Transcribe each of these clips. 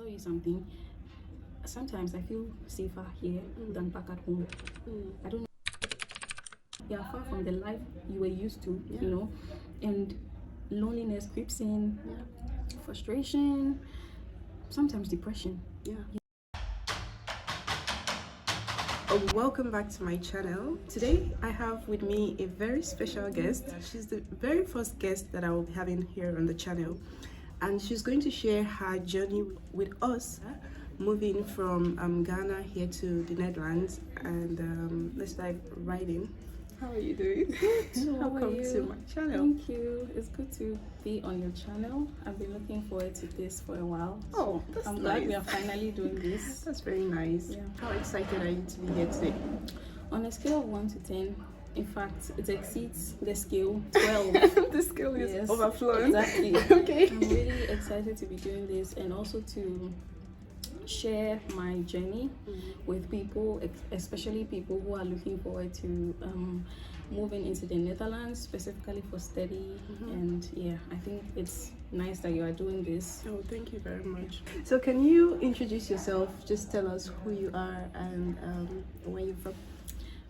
tell you something. Sometimes I feel safer here than back at home. I don't know. You're far from the life you were used to, you know, and loneliness creeps in, frustration, sometimes depression. Welcome back to my channel. Today I have with me a very special guest. She's the very first guest that I will be having here on the channel, and she's going to share her journey with us, moving from Ghana here to the Netherlands. And let's dive right in. How are you doing? Welcome to my channel. Thank you. It's good to be on your channel. I've been looking forward to this for a while. Oh, that's I'm nice. glad we are finally doing this. That's very nice. Yeah. How excited are you to be here today? On a scale of 1 to 10, in fact, it exceeds the scale 12. The scale is Yes, overflowing. Exactly. Okay. I'm really excited to be doing this and also to share my journey with people, especially people who are looking forward to moving into the Netherlands, specifically for study. And yeah, I think it's nice that you are doing this. Oh, thank you very much. So can you introduce yourself? Just tell us who you are and where you're from.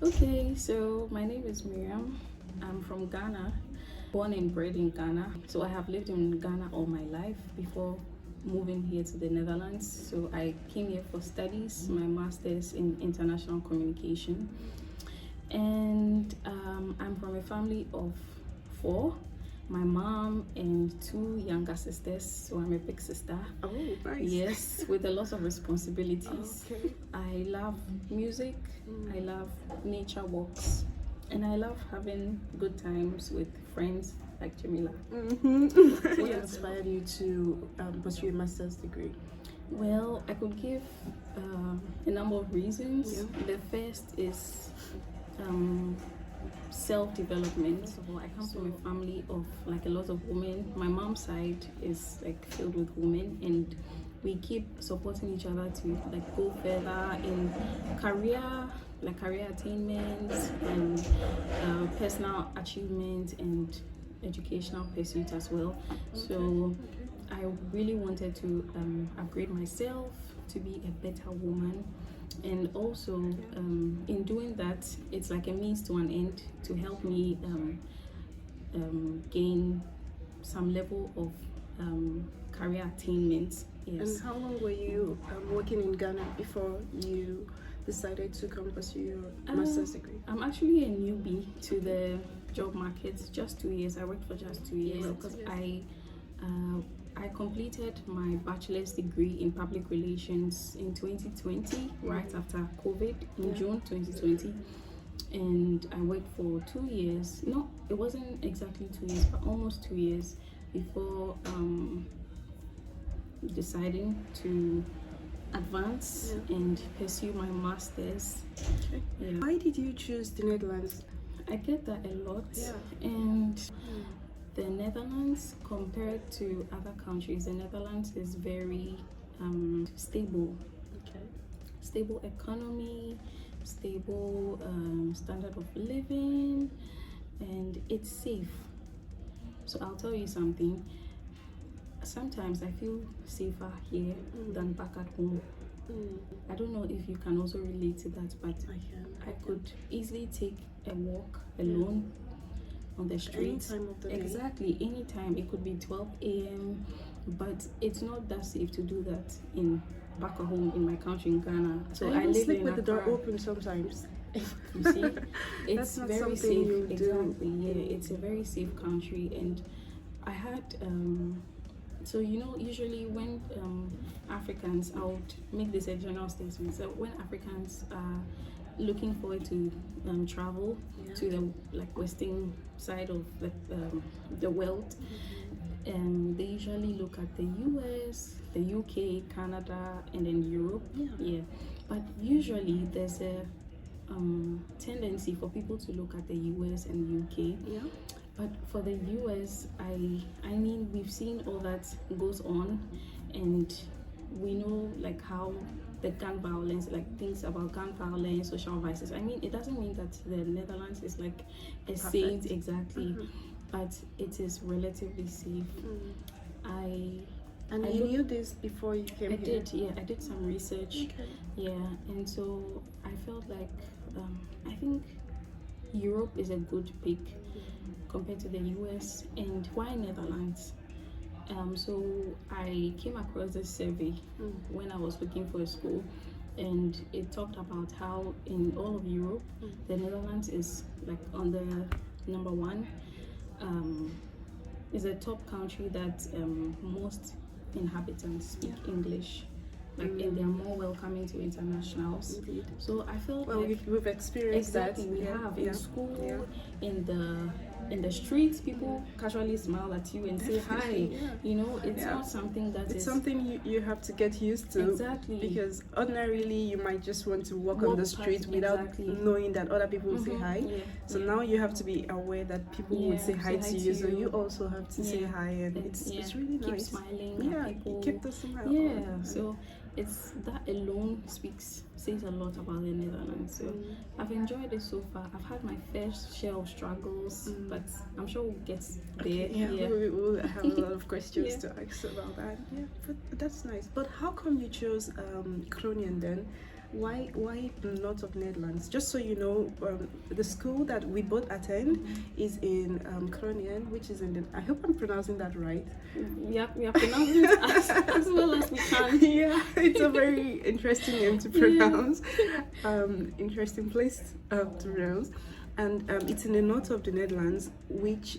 Okay, so my name is Miriam. I'm from Ghana, born and bred in Ghana. So I have lived in Ghana all my life before moving here to the Netherlands. So I came here for studies, my master's in international communication. And I'm from a family of 4. My mom and 2 younger sisters, so I'm a big sister. Oh, nice. Yes, with a lot of responsibilities. Okay. I love music, I love nature walks, and I love having good times with friends like Jamila. What inspired you to pursue a master's degree? Well, I could give a number of reasons. The first is self-development. First of all, I come from a family of like a lot of women. My mom's side is like filled with women, and we keep supporting each other to like go further in career attainments and personal achievement and educational pursuit as well. So I really wanted to upgrade myself to be a better woman, and also in doing that, it's like a means to an end to help me gain some level of career attainment. Yes. And how long were you working in Ghana before you decided to come pursue your master's degree? I'm actually a newbie to the job market. Just 2 years. I worked for just 2 years because I completed my bachelor's degree in public relations in 2020, right after COVID, in June 2020. And I worked for 2 years. No, it wasn't exactly 2 years, but almost 2 years before deciding to advance and pursue my master's. Okay. Yeah. Why did you choose the Netherlands? I get that a lot. And the Netherlands, compared to other countries, the Netherlands is very stable. Stable economy, stable standard of living, and it's safe. So I'll tell you something. Sometimes I feel safer here than back at home. I don't know if you can also relate to that, but I could easily take a walk alone on the street. Any time of the day. Exactly, anytime. It could be 12 a.m. But it's not that safe to do that in back at home in my country in Ghana. So I live sleep in with the door Accra. open sometimes. You see, it's That's not very something safe. you do. Exactly, yeah, it's a very safe country. And I had so you know, usually when Africans, I would make this a general statement. So when Africans are looking forward to travel to the like western side of the world, they usually look at the US, the UK, Canada, and then Europe. But usually there's a tendency for people to look at the US and UK. But for the US, I mean, we've seen all that goes on, and we know like how the gun violence, like things about gun violence, social violence. I mean, it doesn't mean that the Netherlands is like a saint exactly, but it is relatively safe. I And you knew this before you came I here? did, yeah. I did some research. Okay. Yeah, and so I felt like I think Europe is a good pick compared to the US. And why Netherlands? So I came across this survey when I was looking for a school, and it talked about how in all of Europe, the Netherlands is like on the number one. Is a top country that most inhabitants speak English. Like, and they're more welcoming to internationals. Indeed. So I felt Well, like we've experienced exactly that. we Yeah, have yeah, in school, yeah. in the streets, people casually smile at you and say hi. Yeah. You know, it's Yeah. not something that It's is something you have to get used to. Exactly. Because ordinarily you might just want to walk on the past- street without exactly. knowing that other people will say hi. Yeah, So yeah. now you have to be aware that people would say hi to you. So you also have to say hi, and it's really keep nice. smiling Yeah, at people. keep the smile. Yeah, on. so it's that alone says a lot about the Netherlands. So I've enjoyed it so far. I've had my fair share of struggles, but I'm sure we'll get there. Yeah, we'll have a lot of questions Yeah. to ask about that. Yeah, but that's nice. But how come you chose Groningen then? Why not of Netherlands? Just so you know, the school that we both attend is in Groningen, which is in the. I hope I'm pronouncing that right. We are pronouncing it as well as we can. Yeah, it's a very interesting name to pronounce. Interesting place to pronounce, and it's in the north of the Netherlands, which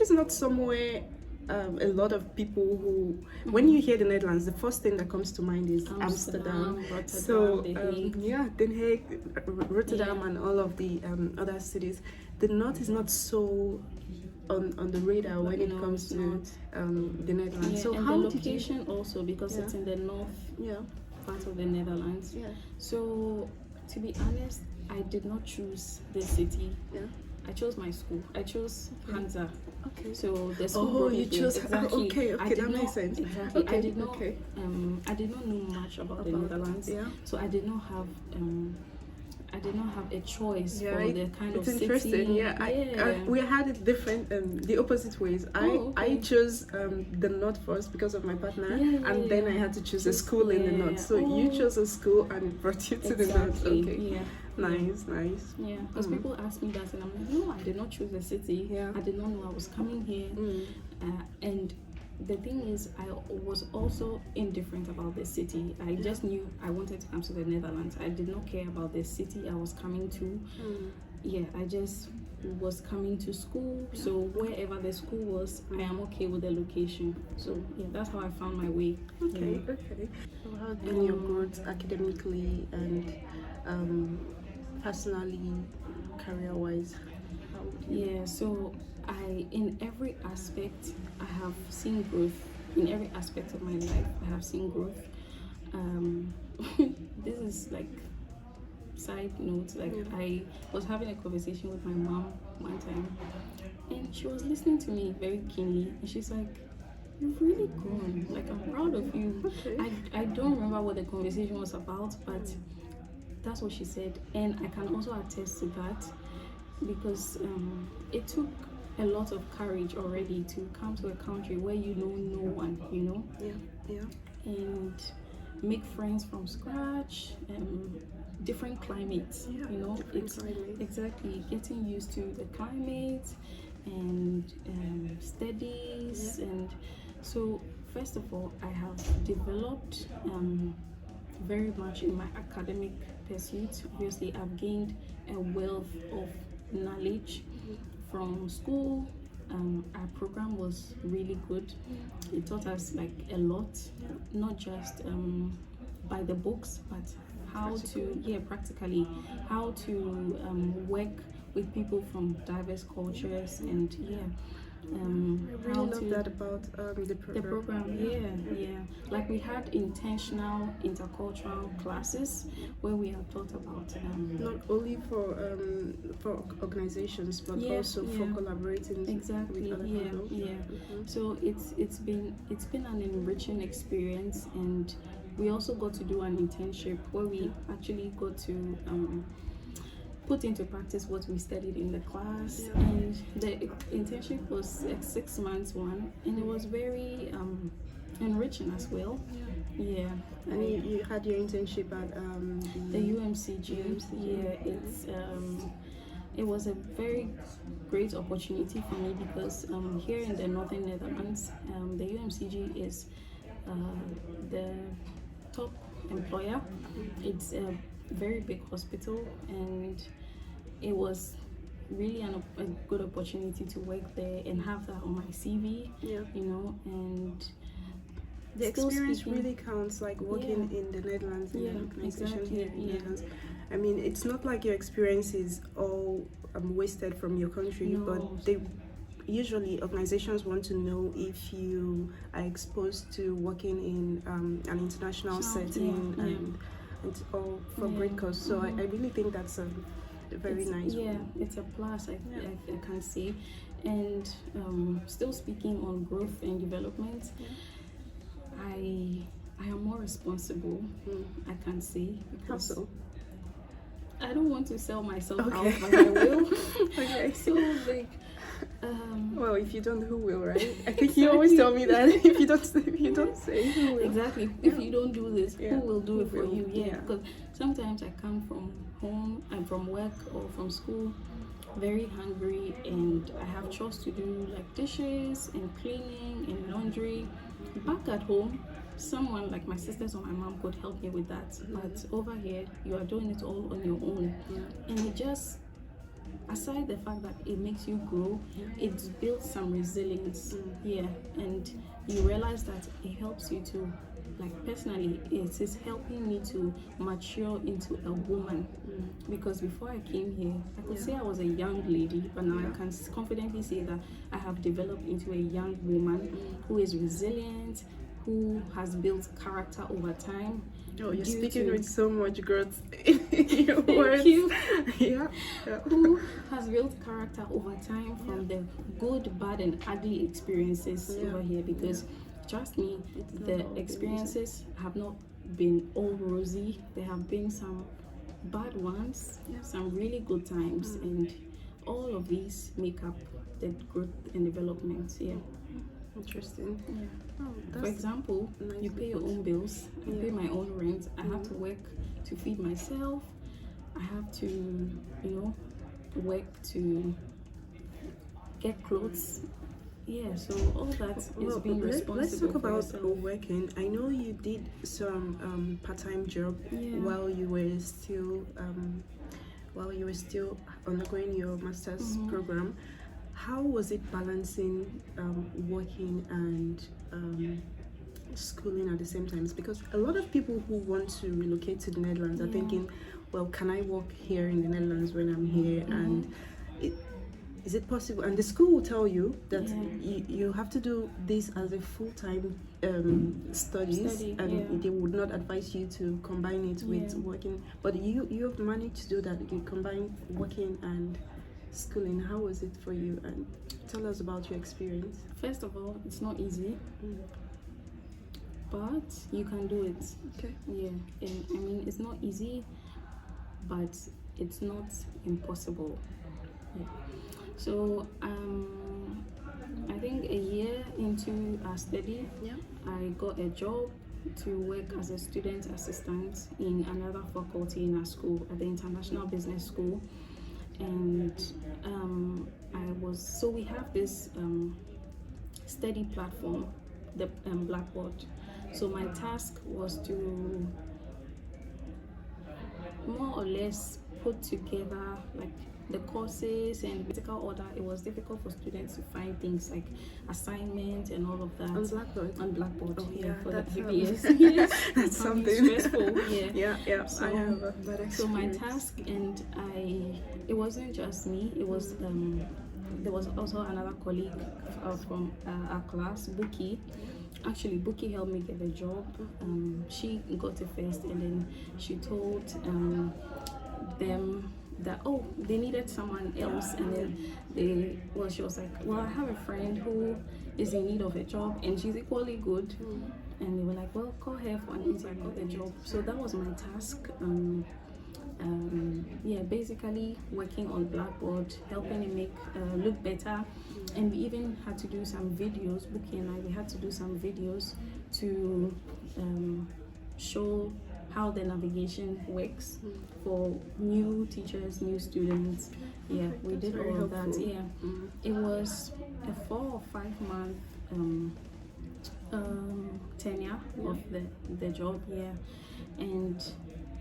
is not somewhere. A lot of people who, when you hear the Netherlands, the first thing that comes to mind is Amsterdam. Rotterdam, So The Hague. Den Haag, Rotterdam, and all of the other cities. The north is not so on the radar when it comes to the Netherlands. Yeah, so and how the did you? location also, because it's in the north part of the Netherlands. Yeah. So to be honest, I did not choose this city. Yeah. I chose my school. I chose Hansa. Okay. So the school. Oh, brought you me here. chose. Exactly. Okay, I did that not, makes sense. Exactly. Okay, I did not. okay. I did not know much about the Netherlands. Yeah. So I did not have. I did not have a choice for Right. the kind of It's city. interesting. Yeah, we had it different, the opposite ways. I chose the north first because of my partner, and then I had to choose a school in the north. So you chose a school and it brought you to the north. Okay. Yeah. Nice. Yeah, because people ask me that, and I'm like, no, I did not choose the city. Yeah. I did not know I was coming here. And the thing is, I was also indifferent about the city. I just knew I wanted to come to the Netherlands. I did not care about the city I was coming to. Yeah, I just was coming to school. So wherever the school was, I am okay with the location. So yeah, that's how I found my way. Okay. So how has been your growth academically and personally, career-wise? Yeah, so in every aspect, I have seen growth. In every aspect of my life, I have seen growth. This is like side note. Like I was having a conversation with my mom one time, and she was listening to me very keenly, and she's like, "You've really grown. Like I'm proud of you." Okay. I don't remember what the conversation was about, but that's what she said, and I can also attest to that because it took a lot of courage already to come to a country where you know no one, you know. Yeah. And make friends from scratch, different climates, you know. It's climate. exactly getting used to the climate and studies. And so first of all, I have developed very much in my academic pursuits. Obviously, I've gained a wealth of knowledge from school. Our program was really good. It taught us like a lot, not just by the books, but how practically how to work with people from diverse cultures, and I really love that about the program. the program. Like we had intentional intercultural classes where we are taught about Not only for organizations, but also for collaborating with other people. So it's been an enriching experience, and we also got to do an internship where we actually got to put into practice what we studied in the class. And the internship was like 6 months one, and it was very enriching as well. Yeah. And you had your internship at the UMCG. Yeah, it was a very great opportunity for me because here in the Northern Netherlands, the UMCG is the top employer. It's a very big hospital, and it was really a good opportunity to work there and have that on my CV. You know, and the experience really counts, like working in the Netherlands, in an organization here in the Netherlands. I mean, it's not like your experience is all wasted from your country, but they usually organizations want to know if you are exposed to working in an international setting, and it's all for great cause. So I really think that's a very nice one. It's a plus, I can say. And still speaking on growth and development, I am more responsible, I can say. How so? I don't want to sell myself out, but I will. So like, well, if you don't, who will, right? I think you always tell me that if you don't say, who will? Exactly. If you don't do this, who will do it for you? Because sometimes I come from home and from work or from school very hungry, and I have chores to do like dishes and cleaning and laundry. Back at home, someone like my sisters or my mom could help me with that, but over here you are doing it all on your own. And it just, aside the fact that it makes you grow, it builds some resilience. And you realize that it helps you to, like, personally, it is helping me to mature into a woman. Because before I came here, I could say I was a young lady, but now I can confidently say that I have developed into a young woman who is resilient, who has built character over time. Oh, you're speaking with so much growth in your words. Thank you. Who has built character over time from the good, bad, and ugly experiences over here. Because trust me, the experiences have not been all rosy. There have been some bad ones, some really good times, and all of these make up the growth and development. Interesting. For example, you pay your own bills. I pay my own rent. I have to work to feed myself. I have to, work to get clothes. So all that is being responsible. Let's talk about yourself. Working. I know you did some part-time job while you were still undergoing your master's program. How was it balancing working and schooling at the same time? Because a lot of people who want to relocate to the Netherlands are thinking, well, can I work here in the Netherlands when I'm here? And is it possible? And the school will tell you that you have to do this as a full-time studies, and they would not advise you to combine it with working. But you've managed to do that. You combine working and schooling. How was it for you? And tell us about your experience. First of all, it's not easy, but you can do it. And I mean, it's not easy, but it's not impossible. So I think a year into our study, I got a job to work as a student assistant in another faculty in our school, at the International Business School. And so we have this study platform, the Blackboard. So my task was to more or less put together like the courses and vertical order. It was difficult for students to find things like assignments and all of that on Blackboard. For the PBS. That's something stressful. So my task, and it wasn't just me. It was there was also another colleague from our class, Buki. Actually, Buki helped me get the job. She got it first, and then she told them that they needed someone else, and then she was like, well, I have a friend who is in need of a job and she's equally good, and they were like, well, call her for an interview. I got the job. So that was my task. yeah, basically working on Blackboard, helping it make look better. And we even had to do some videos, Buki and I, we had to do some videos to show how the navigation works for new teachers, new students. Yeah, we did very all of that. helpful. Yeah, it was a 4 or 5 month tenure of the job. Yeah, and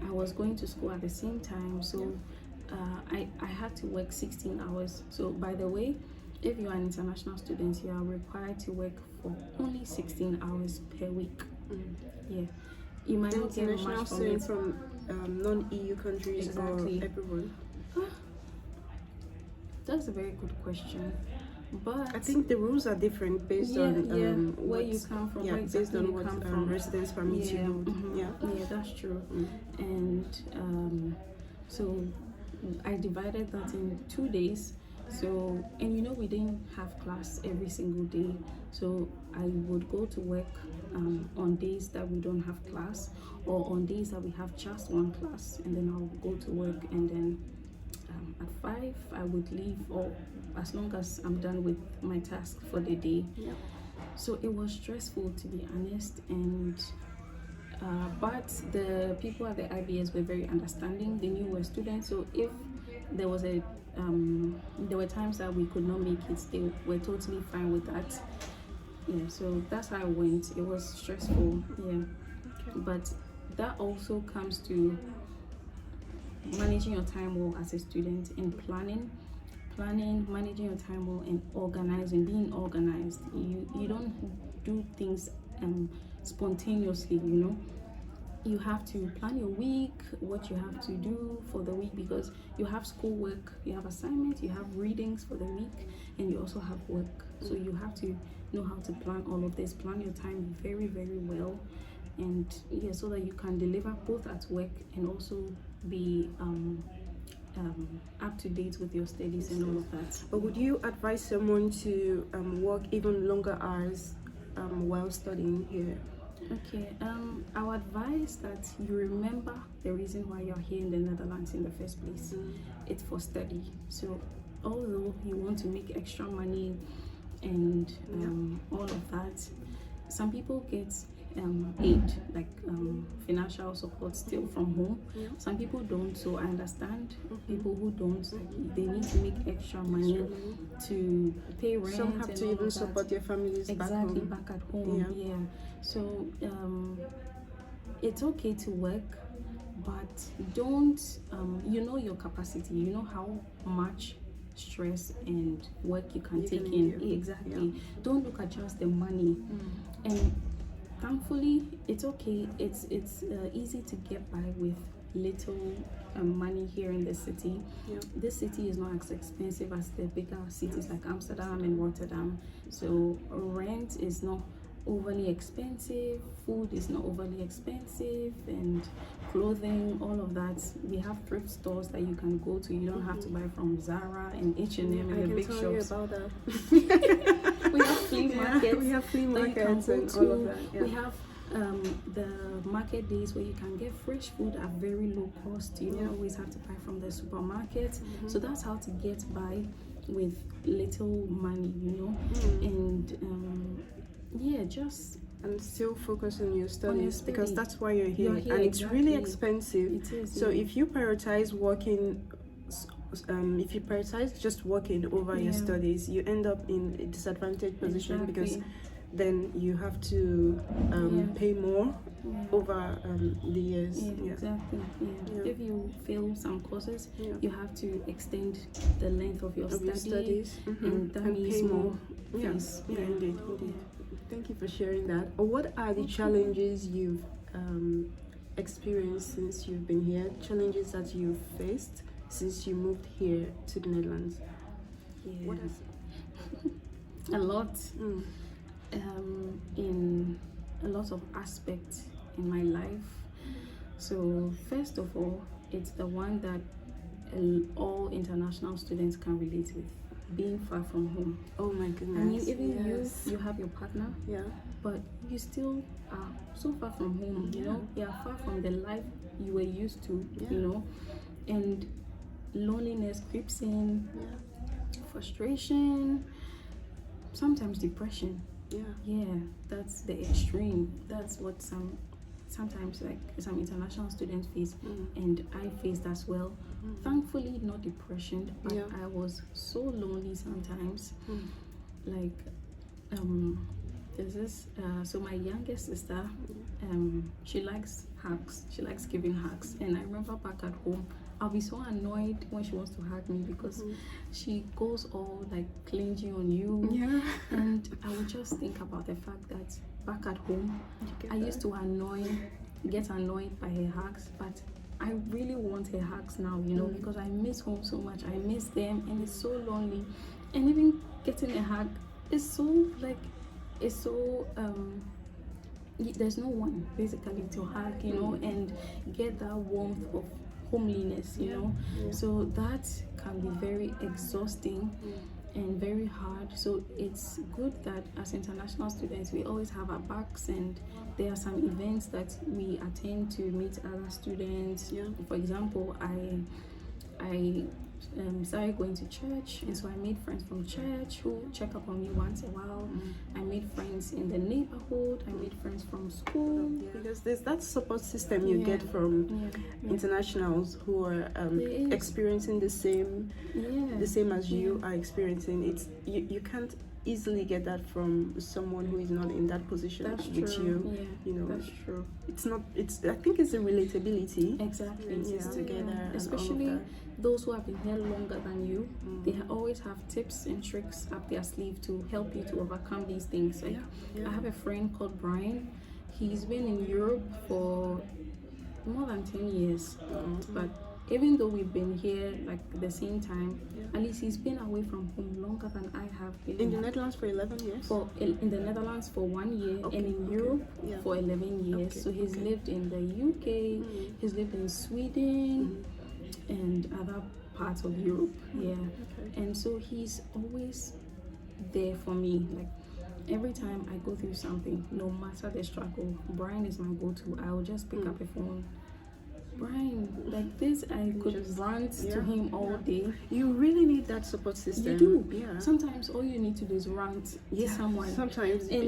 I was going to school at the same time, so I had to work 16 hours. So by the way, if you are an international student, you are required to work for only 16 hours per week. Yeah, you might not get International much from students it. from non-EU countries Exactly. or everyone? That's a very good question, but I think the rules are different based on where you what- come from. Yeah, where based exactly on you what come from. residence permits you hold. Yeah. Yeah, that's true. And so I divided that in 2 days. So, and you know, we didn't have class every single day. So I would go to work on days that we don't have class, or on days that we have just one class, and then I'll go to work, and then at 5 I would leave, or as long as I'm done with my task for the day. Yeah. So it was stressful, to be honest, and but the people at the IBS were very understanding. They knew we were students, so if there was there were times that we could not make it, they were totally fine with that. Yeah, so that's how I went. It was stressful, yeah. But that also comes to managing your time well as a student, and planning, managing your time well, and being organized. You don't do things spontaneously, you know. You have to plan your week, what you have to do for the week, because you have schoolwork, you have assignments, you have readings for the week, and you also have work. So you have to know how to plan all of this, plan your time very, very well, and yeah, so that you can deliver both at work and also be up to date with your studies and all of that. But would you advise someone to work even longer hours while studying here? Okay, I would advise that you remember the reason why you're here in the Netherlands in the first place. It's for study. So although you want to make extra money and all of that, some people get aid, like financial support still from home. Some people don't, so I understand people who don't. They need to make extra money to pay rent. Some have and to all even of that. support their families back Exactly, home. back at home. Yeah. So it's okay to work, but don't you know your capacity, you know how much stress and work you can take in. Exactly. Don't look at just the money. And thankfully it's okay, it's easy to get by with little money here in the city. This city is not as expensive as the bigger cities like Amsterdam and Rotterdam, so rent is not overly expensive, food is not overly expensive, and clothing, all of that. We have thrift stores that you can go to. You don't have to buy from Zara and H&M and the big shops. I can tell you about that. We have flea markets. We have flea that you can markets go and to. all of that. We have the market days where you can get fresh food at very low cost. You don't always have to buy from the supermarket. So that's how to get by with little money, you know. And yeah, just and still focus on your studies, study. because that's why you're here, You're here, and it's really exactly. expensive. It is, so yeah. if you prioritize working, if you prioritize just working over your studies, you end up in a disadvantaged position, because then you have to pay more over the years. Exactly. If you fail some courses, you have to extend the length of your studies, and that means pay more Yeah, fees. indeed. Thank you for sharing that. What are the challenges you've experienced since you've been here? Challenges that you've faced since you moved here to the Netherlands? What is A lot. In a lot of aspects in my life. So first of all, it's the one that all international students can relate with: being far from home. Oh my goodness. I mean, even you have your partner, but you still are so far from home. You know, you are far from the life you were used to. You know, and loneliness creeps in, frustration, sometimes depression. Yeah, that's the extreme. That's what sometimes like some international students face, and I faced as well. Thankfully not depression, but I was so lonely sometimes. Like there's this so my youngest sister, she likes hugs, she likes giving hugs, and I remember back at home I'll be so annoyed when she wants to hug me because she goes all like clingy on you. And I would just think about the fact that back at home I used to get annoyed by her hugs, but I really want her hugs now, you know, because I miss home so much. I miss them, and it's so lonely. And even getting a hug is so like, it's so there's no one basically to hug, you know, and get that warmth of homeliness, you know. So that can be very exhausting and very hard. So it's good that as international students we always have our backs, and there are some events that we attend to meet other students. For example, I started going to church, and so I made friends from church who check up on me once in a while. I made friends in the neighborhood, I made friends from school, because there's that support system you get from internationals who are experiencing the same as you are experiencing. It's you can't easily get that from someone who is not in that position with you. You know, that's true. I think it's a relatability. Exactly. Together, especially those who have been here longer than you. They always have tips and tricks up their sleeve to help you to overcome these things. Like I have a friend called Brian. He's been in Europe for more than 10 years, but even though we've been here like the same time, at least he's been away from home longer than I have been. In the Netherlands for 11 years? In the Netherlands for 1 year, and in Europe for 11 years. So he's lived in the UK, he's lived in Sweden and other parts of Europe. And so he's always there for me. Like every time I go through something, no matter the struggle, Brian is my go-to. I will just pick up a phone. Brian, like this, I could just rant to him all day. You really need that support system. You do. Sometimes all you need to do is rant to someone. Sometimes, and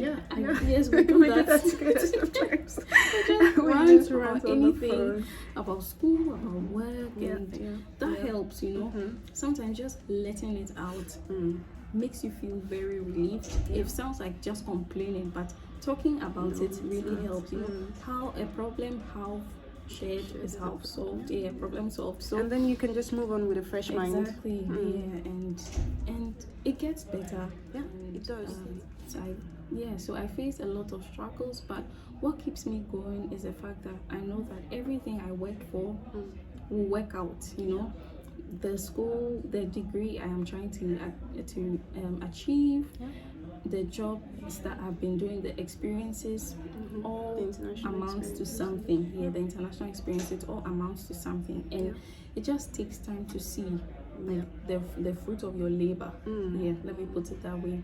yes, we do that. Sometimes we just rant about anything, about school, about work, and that helps, you know. Sometimes just letting it out makes you feel very relieved. It sounds like just complaining, but talking about it really helps. You know, how a problem, how shared is half solved. Problem solved. So and then you can just move on with a fresh mind. Exactly. And it gets better. It does. So I face a lot of struggles, but what keeps me going is the fact that I know that everything I worked for will work out, you know. The school, the degree I am trying to achieve, the jobs that I've been doing, the experiences, all amounts to something. The international experience, it all amounts to something, and it just takes time to see like the fruit of your labor. Let me put it that way.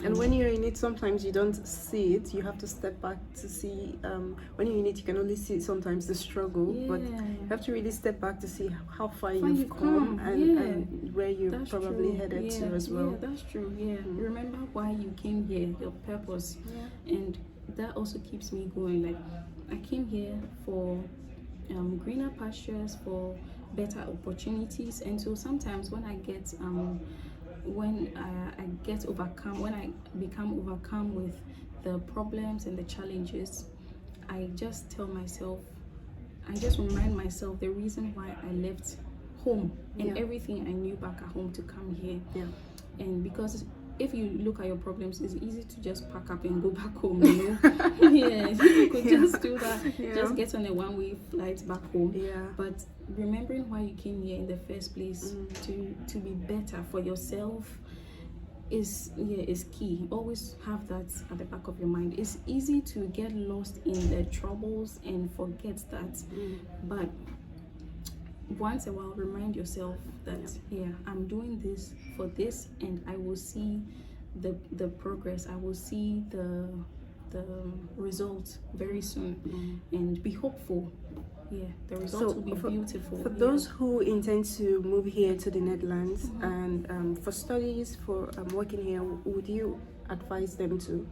And when you're in it, sometimes you don't see it. You have to step back to see. When you're in it, you can only see sometimes the struggle, but you have to really step back to see how far you've come and where you're probably headed to as well. That's true. Remember why you came here, your purpose, and that also keeps me going. Like I came here for greener pastures, for better opportunities, and so sometimes when I get when I become overcome with the problems and the challenges, I just remind myself the reason why I left home and everything I knew back at home to come here. And because if you look at your problems, it's easy to just pack up and go back home, you know. You could just do that, just get on a one-way flight back home. But remembering why you came here in the first place, to be better for yourself, is key. Always have that at the back of your mind. It's easy to get lost in the troubles and forget that, but once in a while remind yourself that I'm doing this for this, and I will see the progress, I will see the results very soon, and be hopeful. yeah, the results will be beautiful. For those who intend to move here to the Netherlands and for studies, for working here, would you advise them to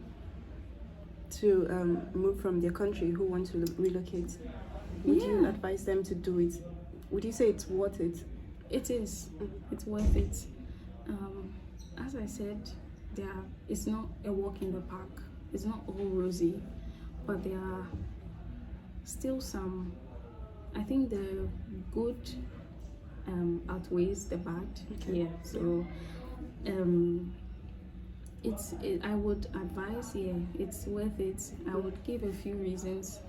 move from their country, who want to relocate? Would you advise them to do it? Would you say it's worth it? It is. It's worth it. As I said, it's not a walk in the park. It's not all rosy, but there are still some. I think the good outweighs the bad. Okay. Yeah. So, I would advise. Yeah, it's worth it. I would give a few reasons.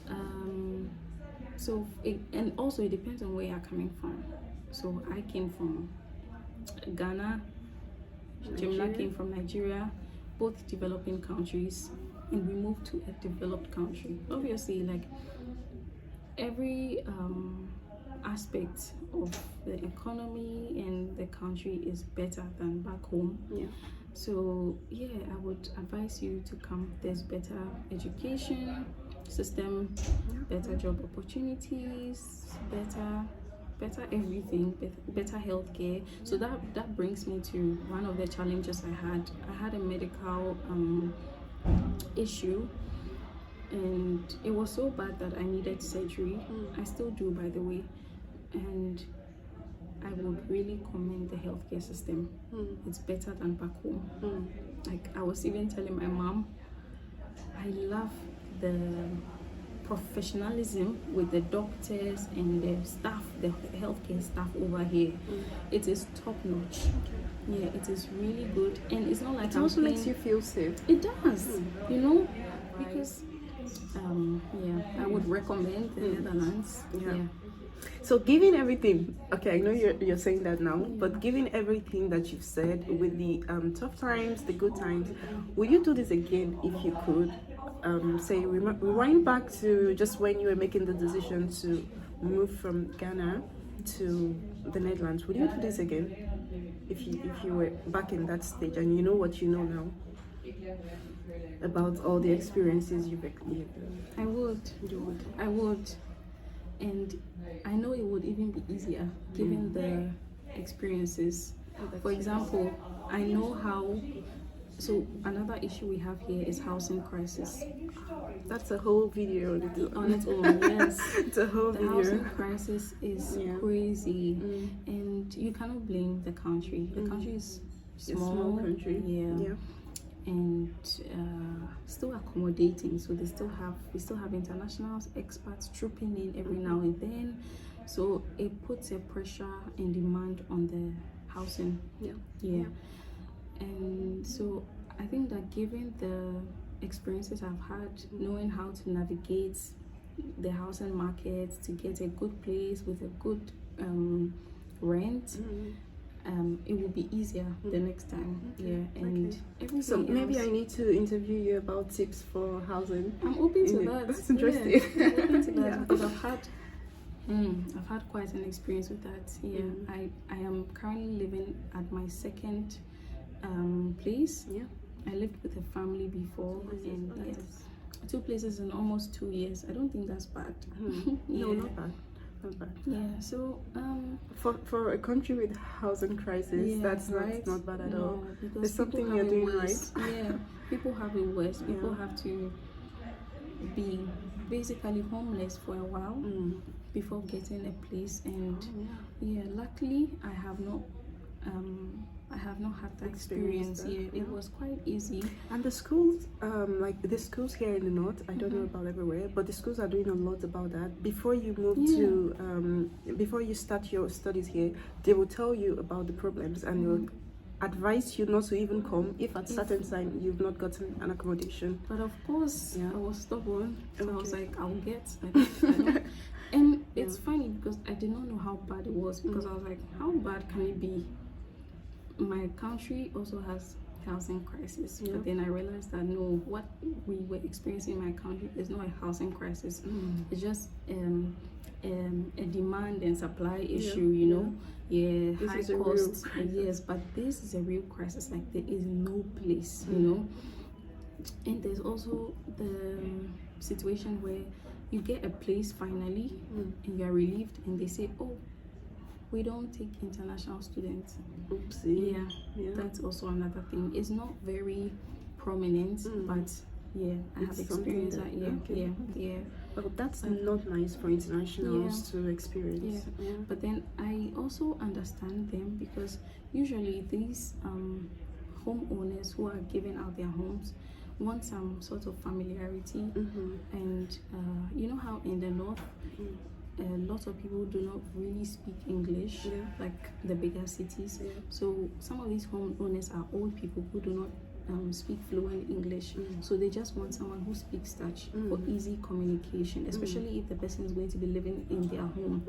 And also it depends on where you're coming from. So I came from Ghana. Jamila came from Nigeria, both developing countries, and we moved to a developed country. Obviously, like every aspect of the economy and the country is better than back home. Yeah. So yeah, I would advise you to come. There's better education system, better job opportunities, better everything, better healthcare. So that brings me to one of the challenges I had. I had a medical issue, and it was so bad that I needed surgery. I still do, by the way, and I would really commend the healthcare system. It's better than back home. Like I was even telling my mom, I love the professionalism with the doctors and the staff, the healthcare staff over here. It is top notch. Yeah, it is really good, and it's not like it also makes you feel safe. It does, you know, because I would recommend the Netherlands. Yeah. So given everything, okay, I know you're saying that now, but given everything that you've said with the tough times, the good times, would you do this again if you could? Say rewind back to just when you were making the decision to move from Ghana to the Netherlands. Would you do this again if you were back in that stage and you know what you know now about all the experiences you've experienced? I would. You would. I would. And I know it would even be easier given the experiences. For example, I know how. So another issue we have here is housing crisis. That's a whole video on its own. Yes, it's a whole video. The housing crisis is crazy, and you cannot blame the country. The country is small country. Yeah. And still accommodating. So we still have international expats trooping in every now and then. So it puts a pressure and demand on the housing. Yeah. And so I think that given the experiences I've had, knowing how to navigate the housing market to get a good place with a good rent, it will be easier the next time. And everything so maybe else, I need to interview you about tips for housing. I'm open to that. That's interesting. I'm open to that because I've had quite an experience with that. I am currently living at my second place. I lived with a family before, and 2 places in almost 2 years. I don't think that's bad. No, not bad. Yeah, so for a country with housing crisis, that's right? not bad at all. Because there's something you're doing worse. Right. People have it worse. People have to be basically homeless for a while before getting a place, and luckily I have not had that experience. It was quite easy. And the schools, like the schools here in the north, I don't know about everywhere, but the schools are doing a lot about that. Before you move to, before you start your studies here, they will tell you about the problems and they'll advise you not to even come if at certain time you've not gotten an accommodation. But of course, I was stubborn, so I was like, I'll get. And it's funny because I did not know how bad it was, because I was like, how bad can it be? My country also has housing crisis, but then I realized that no, what we were experiencing in my country is not a housing crisis. It's just a demand and supply issue, you know. High costs. Yes, but this is a real crisis. Like there is no place, you know. And there's also the situation where you get a place finally, and you're relieved, and they say, oh, we don't take international students. Oopsie. Yeah, that's also another thing. It's not very prominent, but yeah, I have experienced that. Yeah. Well, that's not nice for internationals to experience. Yeah. But then I also understand them, because usually these homeowners who are giving out their homes want some sort of familiarity, and you know how in the north a lot of people do not really speak English, like the bigger cities. So some of these homeowners are old people who do not speak fluent English, so they just want someone who speaks Dutch for easy communication, especially if the person is going to be living in their home.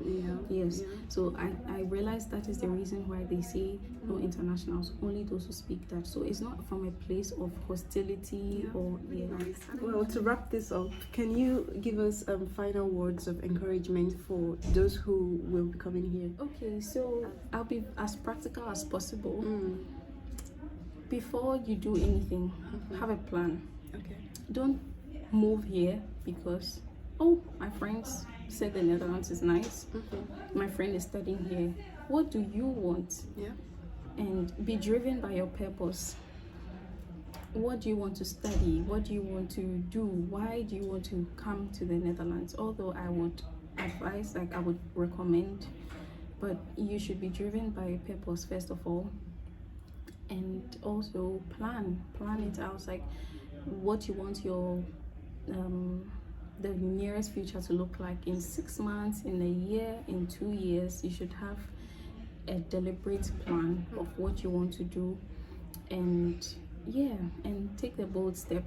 So I realized that is the reason why they say no internationals, only those who speak Dutch. So it's not from a place of hostility or Well, to wrap this up, can you give us final words of encouragement for those who will be coming here? Okay, so I'll be as practical as possible. Before you do anything, have a plan. Okay. Don't move here because, oh, my friends said the Netherlands is nice. My friend is studying here. What do you want? And be driven by your purpose. What do you want to study? What do you want to do? Why do you want to come to the Netherlands? Although I would advise, like I would recommend, but you should be driven by a purpose first of all. And also plan it out, like what you want your the nearest future to look like in 6 months, in a year, in 2 years. You should have a deliberate plan of what you want to do, and take the bold step.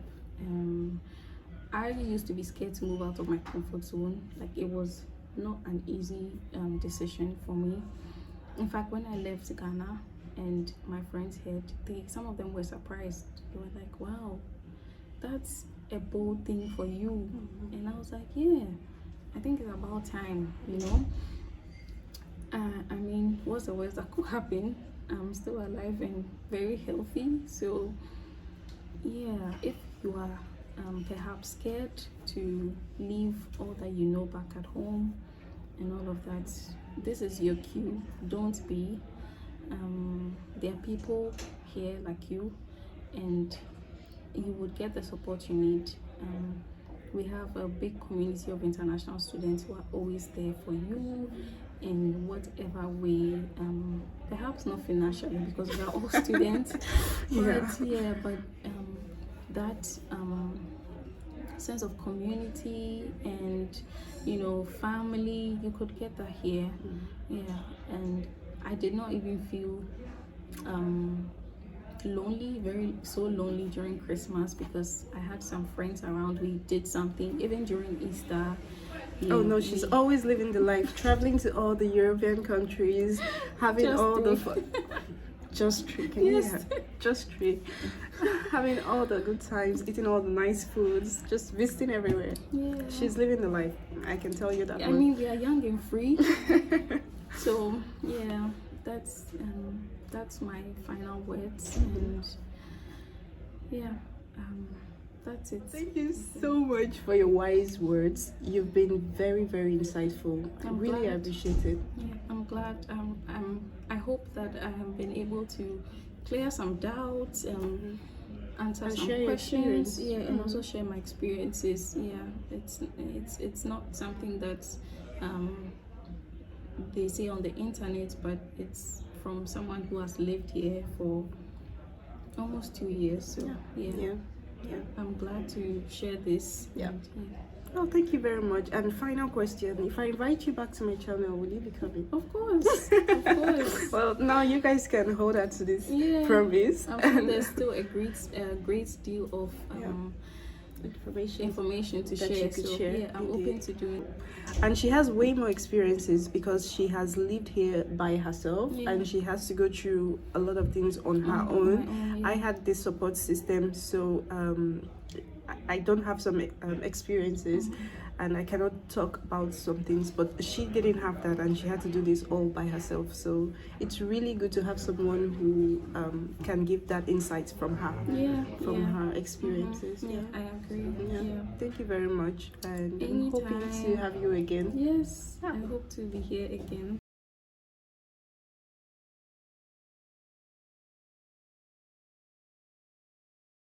I used to be scared to move out of my comfort zone. Like, it was not an easy decision for me. In fact, when I left Ghana and my friends heard, some of them were surprised. They were like, wow, that's a bold thing for you. And I was like, yeah, I think it's about time, you know. I mean, what's the worst that could happen? I'm still alive and very healthy. So yeah, if you are perhaps scared to leave all that you know back at home and all of that, this is your cue. Don't be. There are people here like you, and you would get the support you need. We have a big community of international students who are always there for you in whatever way, perhaps not financially because we are all students, but that sense of community and, you know, family, you could get that here. And I did not even feel so lonely during Christmas, because I had some friends around. We did something even during Easter. Oh no, she's always living the life, traveling to all the European countries, having the fun. Just having all the good times, eating all the nice foods, just visiting everywhere. She's living the life, I can tell you that. I mean, we are young and free. So yeah, that's my final words. And that's it. Thank you so much for your wise words. You've been very, very insightful. I really appreciate it. I'm glad. I hope that I have been able to clear some doubts, answer some questions, and also share my experiences. It's not something that they say on the internet, but it's from someone who has lived here for almost 2 years. So I'm glad to share this. Oh, thank you very much. And final question: if I invite you back to my channel, will you be coming? Of course, of course. Well, now you guys can hold her to this promise. I'm sure there's still a great deal of information to share. So I'm open to doing. And she has way more experiences because she has lived here by herself, and she has to go through a lot of things on her own. I had this support system, so I don't have some experiences, and I cannot talk about some things, but she didn't have that, and she had to do this all by herself. So it's really good to have someone who can give that insight from her, from her experiences. Yeah, I agree. Yeah. Thank you very much, and I'm Anytime. hoping to have you again. Yes, I hope to be here again.